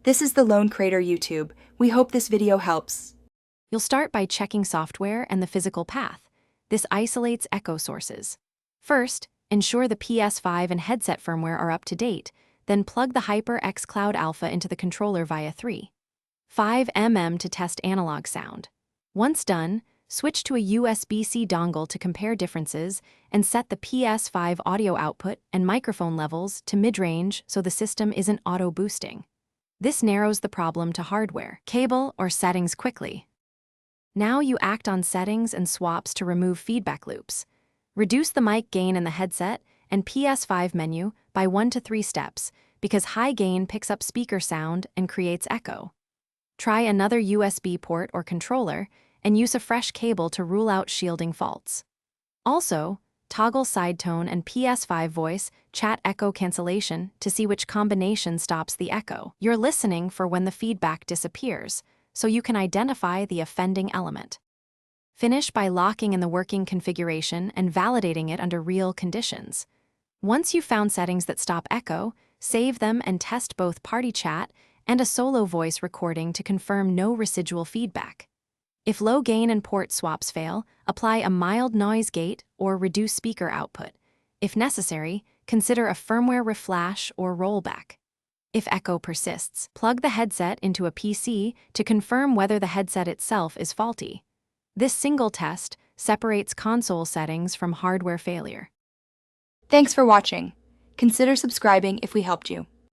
This is the Lone Crater YouTube. We hope this video helps. You'll start by checking software and the physical path. This isolates echo sources. First, ensure the Ps5 and headset firmware are up to date, then plug the HyperX Cloud Alpha into the controller via 3.5 to test analog sound. Once done, switch to a USB-C dongle to compare differences and set the Ps5 audio output and microphone levels to mid-range so the system isn't auto-boosting. This narrows the problem to hardware, cable, or settings quickly. Now you act on settings and swaps to remove feedback loops. Reduce the mic gain in the headset and Ps5 menu by 1 to 3 steps because high gain picks up speaker sound and creates echo. Try another USB port or controller and use a fresh cable to rule out shielding faults. Also, toggle side tone and Ps5 voice chat echo cancellation to see which combination stops the echo. You're listening for when the feedback disappears, so you can identify the offending element. Finish by locking in the working configuration and validating it under real conditions. Once you've found settings that stop echo, save them and test both party chat and a solo voice recording to confirm no residual feedback. If low gain and port swaps fail, apply a mild noise gate or reduce speaker output. If necessary, consider a firmware reflash or rollback. If echo persists, plug the headset into a PC to confirm whether the headset itself is faulty. This single test separates console settings from hardware failure. Thanks for watching. Consider subscribing if we helped you.